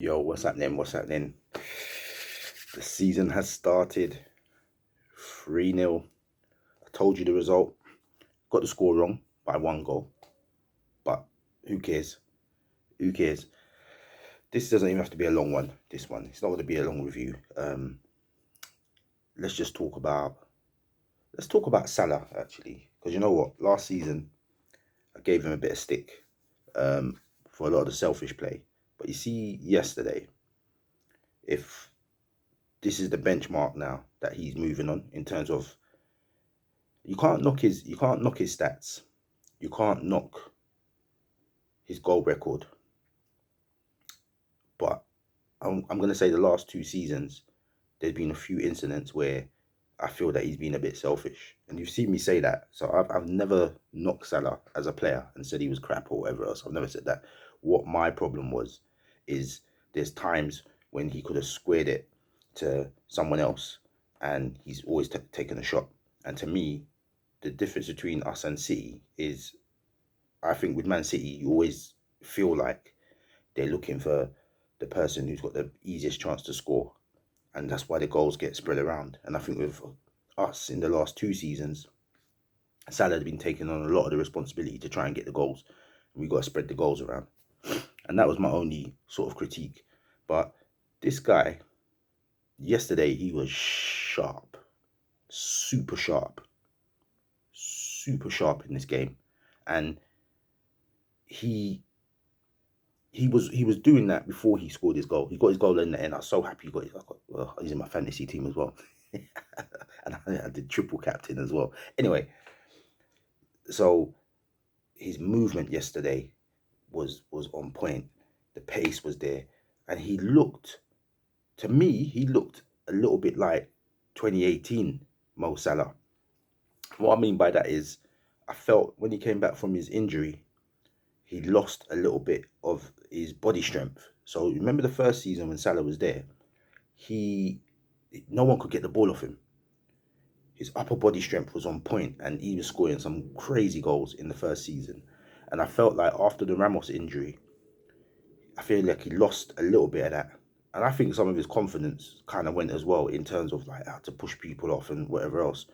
Yo, what's happening? What's happening? The season has started. 3-0. I told you the result. Got the score wrong by 1 goal. But who cares? Who cares? This doesn't even have to be a long one, this one. It's not going to be a long review. Let's talk about Salah, actually. Because you know what? Last season, I gave him a bit of stick for a lot of the selfish play. But you see, yesterday, if this is the benchmark now that he's moving on in terms of you can't knock his stats. You can't knock his goal record. But I'm going to say the last 2 seasons, there's been a few incidents where I feel that he's been a bit selfish. And you've seen me say that. So I've never knocked Salah as a player and said he was crap or whatever else. I've never said that. What my problem is there's times when he could have squared it to someone else and he's always taken a shot. And to me, the difference between us and City is, I think with Man City, you always feel like they're looking for the person who's got the easiest chance to score. And that's why the goals get spread around. And I think with us in the last 2 seasons, Salah has been taking on a lot of the responsibility to try and get the goals. And we've got to spread the goals around. And that was my only sort of critique. But this guy, yesterday, he was sharp. Super sharp in this game. And he was doing that before he scored his goal. He got his goal in the end. I was so happy he's in my fantasy team as well. And I did triple captain as well. Anyway, so his movement yesterday was on point. The pace was there. And he looked a little bit like 2018 Mo Salah. What I mean by that is, I felt when he came back from his injury, he lost a little bit of his body strength. So remember the first season when Salah was there, no one could get the ball off him. His upper body strength was on point and he was scoring some crazy goals in the first season. And I felt like after the Ramos injury, I feel like he lost a little bit of that. And I think some of his confidence kind of went as well in terms of like how to push people off and whatever else.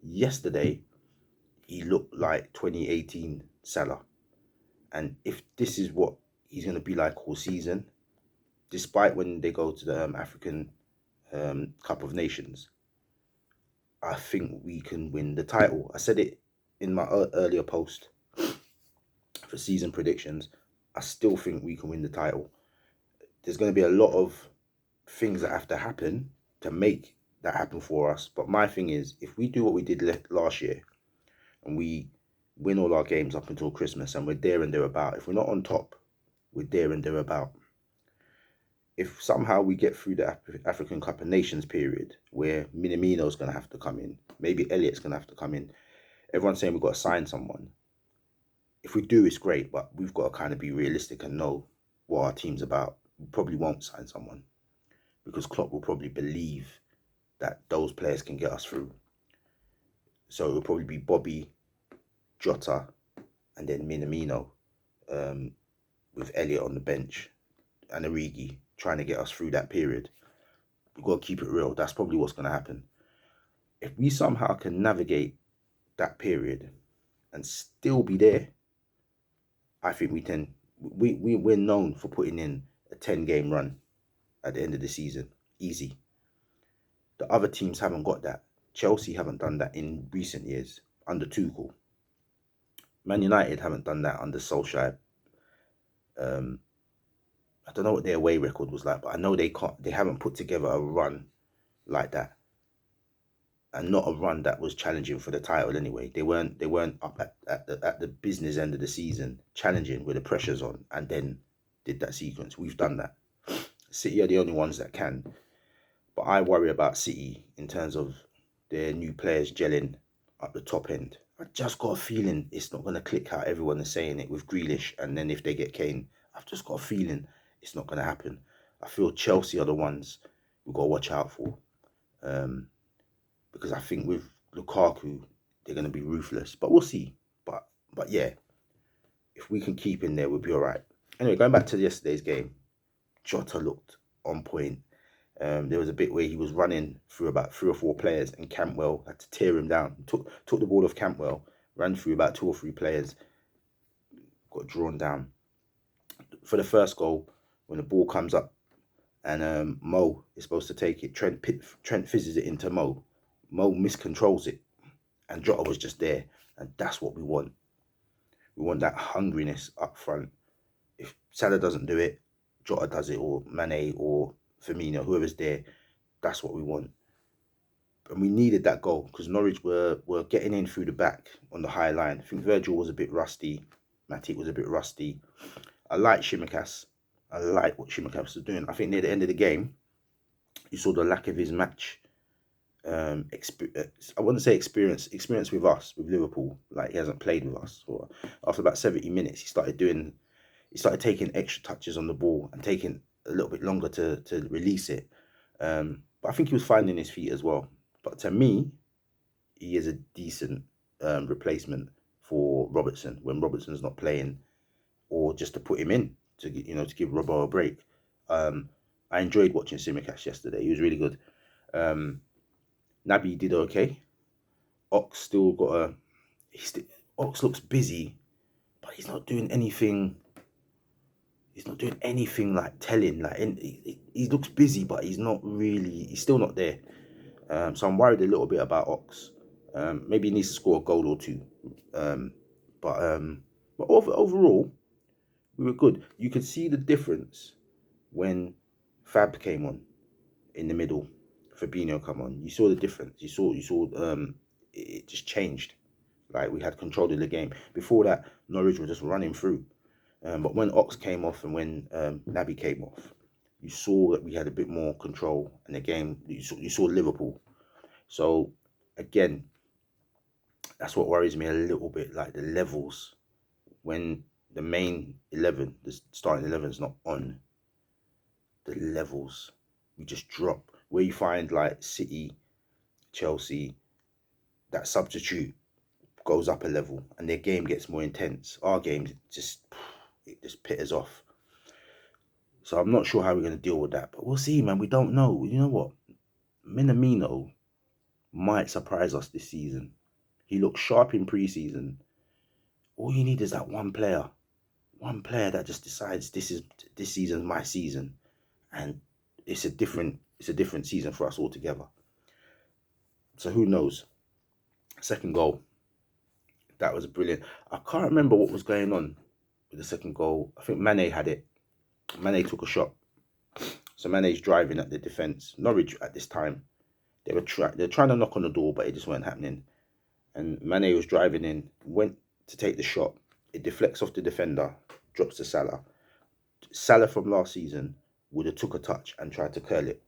Yesterday, he looked like 2018 Salah. And if this is what he's going to be like all season, despite when they go to the African Cup of Nations, I think we can win the title. I said it in my earlier post for season predictions. I still think we can win the title. There's going to be a lot of things that have to happen to make that happen for us. But my thing is, if we do what we did last year and we win all our games up until Christmas and we're there and thereabout, if we're not on top, we're there and thereabout. If somehow we get through the African Cup of Nations period where Minamino's going to have to come in, maybe Elliott's going to have to come in, everyone's saying we've got to sign someone. If we do, it's great, but we've got to kind of be realistic and know what our team's about. We probably won't sign someone because Klopp will probably believe that those players can get us through. So it'll probably be Bobby, Jota, and then Minamino with Elliott on the bench and Origi trying to get us through that period. We've got to keep it real. That's probably what's going to happen. If we somehow can navigate that period and still be there, I think we can. We're known for putting in a 10-game run at the end of the season. Easy. The other teams haven't got that. Chelsea haven't done that in recent years under Tuchel. Man United haven't done that under Solskjaer. I don't know what their away record was like, but I know they haven't put together a run like that. And not a run that was challenging for the title anyway. They weren't up at the business end of the season, challenging with the pressures on, and then did that sequence. We've done that. City are the only ones that can. But I worry about City in terms of their new players gelling at the top end. I just got a feeling it's not going to click how everyone is saying it with Grealish, and then if they get Kane, I've just got a feeling it's not going to happen. I feel Chelsea are the ones we've got to watch out for. Because I think with Lukaku, they're going to be ruthless. But we'll see. But yeah, if we can keep in there, we'll be all right. Anyway, going back to yesterday's game, Jota looked on point. There was a bit where he was running through about 3 or 4 players, and Campbell had to tear him down. Took the ball off Campbell, ran through about 2 or 3 players, got drawn down. For the first goal, when the ball comes up and Mo is supposed to take it, Trent fizzes it into Mo. Mo miscontrols it, and Jota was just there, and that's what we want. We want that hungriness up front. If Salah doesn't do it, Jota does it, or Mane or Firmino, whoever's there. That's what we want. And we needed that goal because Norwich were getting in through the back on the high line. I think Virgil was a bit rusty. Matip was a bit rusty. I like Tsimikas. I like what Tsimikas was doing. I think near the end of the game, you saw the lack of his match. I wouldn't say experience with us, with Liverpool. Like, he hasn't played with us. Or after about 70 minutes, he started taking extra touches on the ball and taking a little bit longer to release it. But I think he was finding his feet as well. But to me, he is a decent replacement for Robertson when Robertson's not playing, or just to put him in to give Robbo a break. I enjoyed watching Tsimikas yesterday. He was really good. Naby did okay. Ox still got Ox looks busy, but he's not doing anything. He's not doing anything like telling. Like, he looks busy, but he's not really. He's still not there. So I'm worried a little bit about Ox. Maybe he needs to score a goal or two. But overall, we were good. You could see the difference when Fab came on in the middle. Fabinho come on. You saw the difference. You saw it just changed. Like, we had control of the game. Before that, Norwich were just running through. But when Ox came off and when Naby came off, you saw that we had a bit more control in the game. You saw Liverpool. So again, that's what worries me a little bit. Like, the levels when the main 11, the starting 11 is not on. The levels, we just drop. Where you find like City, Chelsea, that substitute goes up a level and their game gets more intense. Our game just pitters off. So I'm not sure how we're going to deal with that, but we'll see, man. We don't know. You know what? Minamino might surprise us this season. He looked sharp in pre-season. All you need is that one player that just decides this season's my season, and it's a different season for us altogether. So who knows? Second goal, that was brilliant. I can't remember what was going on with the second goal. I think Mane had it. Mane took a shot. So Mane's driving at the defence. Norwich at this time, they're trying to knock on the door, but it just weren't happening. And Mane was driving in, went to take the shot. It deflects off the defender, drops to Salah. Salah from last season would have took a touch and tried to curl it.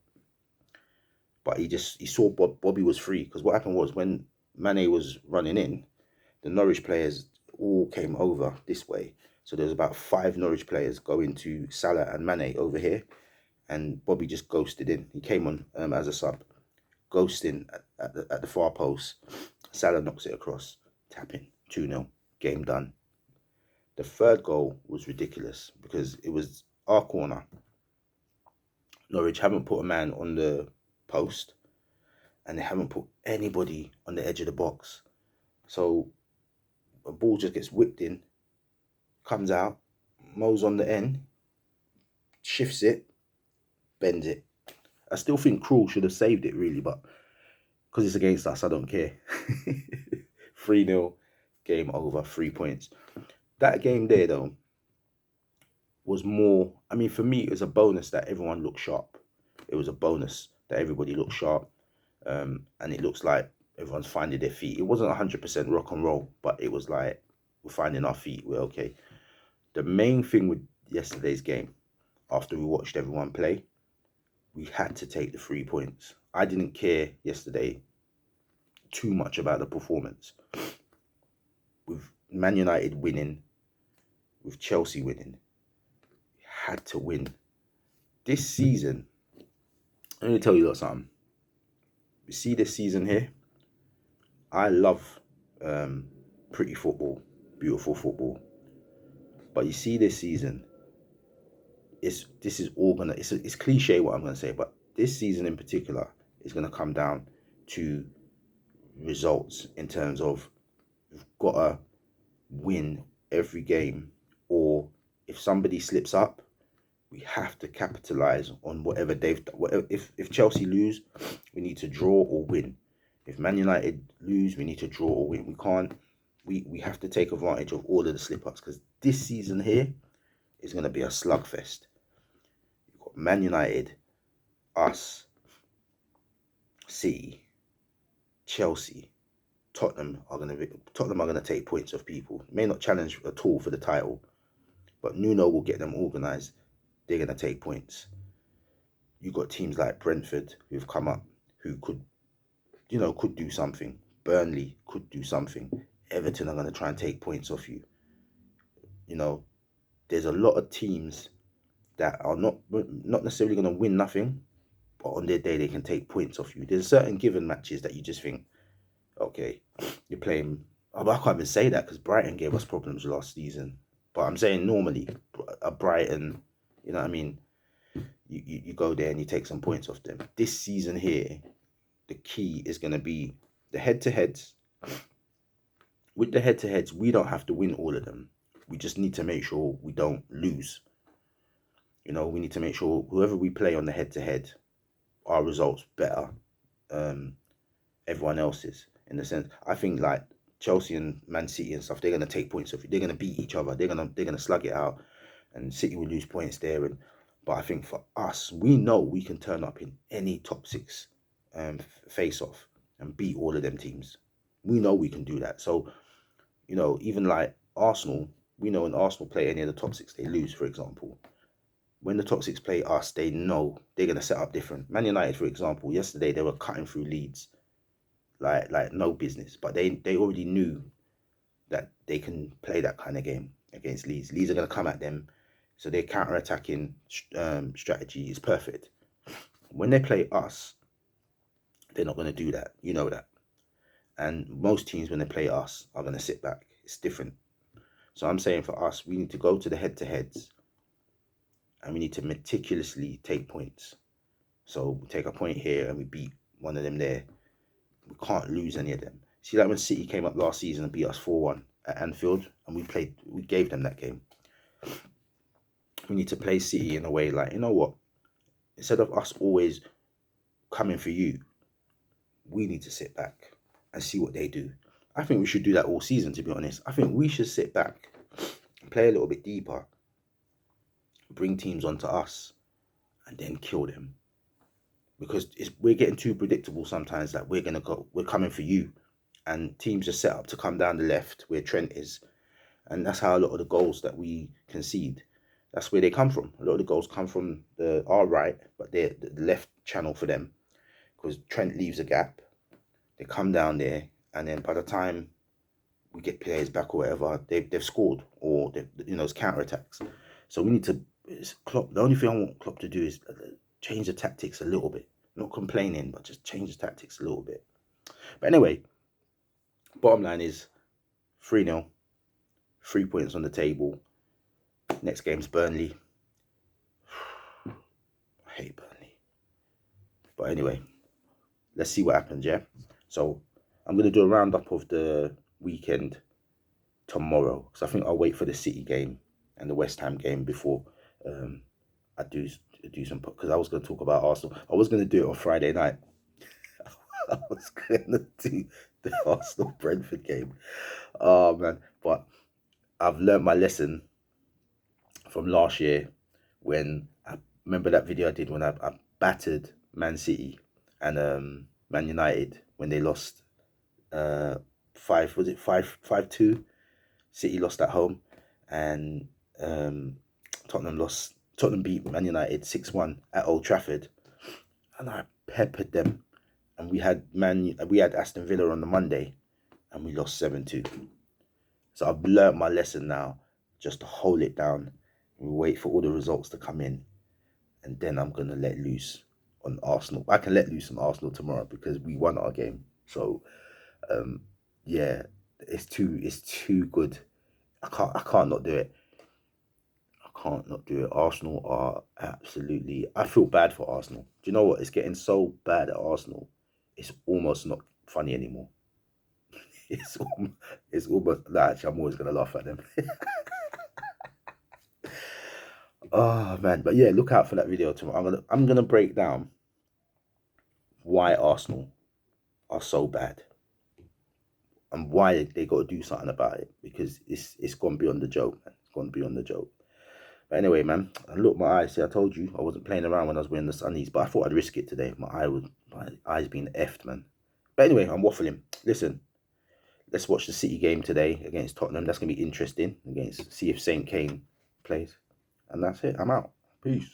But he saw Bobby was free, because what happened was when Mane was running in, the Norwich players all came over this way. So there was about 5 Norwich players going to Salah and Mane over here, and Bobby just ghosted in. He came on as a sub, ghosting at the far post. Salah knocks it across, tapping, 2-0, game done. The third goal was ridiculous because it was our corner. Norwich haven't put a man on the post, and they haven't put anybody on the edge of the box. So a ball just gets whipped in, comes out, Mo's on the end, shifts it, bends it. I still think Krul should have saved it, really, but because it's against us, I don't care. 3-0, game over, 3 points. That game there, though, was more... I mean, for me, it was a bonus that everyone looked sharp. It was a bonus that everybody looked sharp. And it looks like everyone's finding their feet. It wasn't 100% rock and roll, but it was like, we're finding our feet. We're okay. The main thing with yesterday's game, after we watched everyone play, we had to take the 3 points. I didn't care yesterday too much about the performance. With Man United winning, with Chelsea winning, we had to win. This season, let me tell you something. You see this season here, I love pretty football, beautiful football. But you see this season, this is all gonna, it's cliche what I'm gonna say, but this season in particular is gonna come down to results in terms of you've gotta win every game, or if somebody slips up, we have to capitalize on whatever they've done. Whatever, if Chelsea lose, we need to draw or win. If Man United lose, we need to draw or win. We can't. We have to take advantage of all of the slip ups, because this season here is going to be a slugfest. You've got Man United, us, City, Chelsea, Tottenham are going to take points off people. May not challenge at all for the title, but Nuno will get them organised. They're going to take points. You've got teams like Brentford who've come up, who could do something. Burnley could do something. Everton are going to try and take points off you. There's a lot of teams that are not necessarily going to win nothing, but on their day they can take points off you. There's certain given matches that you just think, okay, you're playing. Oh, I can't even say that because Brighton gave us problems last season. But I'm saying normally, a Brighton, you know what I mean? You go there and you take some points off them. This season here, the key is going to be the head-to-heads. With the head-to-heads, we don't have to win all of them. We just need to make sure we don't lose. We need to make sure whoever we play on the head-to-head, our results better everyone else's. In the sense, I think like Chelsea and Man City and stuff, they're going to take points off you. They're going to beat each other. They're going to slug it out, and City will lose points there. But I think for us, we know we can turn up in any top six face-off and beat all of them teams. We know we can do that. So, even like Arsenal, we know when Arsenal play any of the top six, they lose, for example. When the top six play us, they know they're going to set up different. Man United, for example, yesterday they were cutting through Leeds like no business. But they already knew that they can play that kind of game against Leeds. Leeds are going to come at them. So their counter-attacking strategy is perfect. When they play us, they're not going to do that. You know that. And most teams, when they play us, are going to sit back. It's different. So I'm saying for us, we need to go to the head-to-heads and we need to meticulously take points. So we take a point here and we beat one of them there. We can't lose any of them. See, like when City came up last season and beat us 4-1 at Anfield, and we gave them that game. We need to play City in a way like, you know what? Instead of us always coming for you, we need to sit back and see what they do. I think we should do that all season, to be honest. I think we should sit back, play a little bit deeper, bring teams onto us, and then kill them. Because we're getting too predictable sometimes that we're coming for you. And teams are set up to come down the left where Trent is. And that's how a lot of the goals that we concede, that's where they come from. A lot of the goals come from our right, but they're the left channel for them. Because Trent leaves a gap. They come down there, and then by the time we get players back or whatever, they've scored, or it's counter-attacks. So we need to, Klopp, the only thing I want Klopp to do is change the tactics a little bit. Not complaining, but just change the tactics a little bit. But anyway, bottom line is 3-0, 3 points on the table. Next game's Burnley. I hate Burnley. But anyway, let's see what happens, yeah? So I'm going to do a roundup of the weekend tomorrow, because I think I'll wait for the City game and the West Ham game before I do some, because I was going to talk about Arsenal. I was going to do it on Friday night. I was going to do the Arsenal Brentford game. Oh man, but I've learned my lesson from last year, when I remember that video I did when I battered Man City and Man United when they lost 5-2. City lost at home, and Tottenham beat Man United 6-1 at Old Trafford, and I peppered them. And we had Aston Villa on the Monday, and we lost 7-2. So I've learnt my lesson now, just to hold it down and wait for all the results to come in, and then I'm gonna let loose on Arsenal. I can let loose on Arsenal tomorrow because we won our game. So yeah, it's too good. I can't not do it. I can't not do it. Arsenal are absolutely... I feel bad for Arsenal. Do you know what? It's getting so bad at Arsenal. It's almost not funny anymore. It's almost... Nah, actually, I'm always going to laugh at them. Oh, man. But yeah, look out for that video tomorrow. I'm gonna break down why Arsenal are so bad and why they got to do something about it, because it's gone beyond the joke, man. It's gone beyond the joke. But anyway, man, and look, my eyes. See, I told you I wasn't playing around when I was wearing the sunnies, but I thought I'd risk it today. My eyes being effed, man. But anyway, I'm waffling. Listen, let's watch the City game today against Tottenham. That's gonna be interesting. See if Saint Kane plays. And that's it. I'm out. Peace.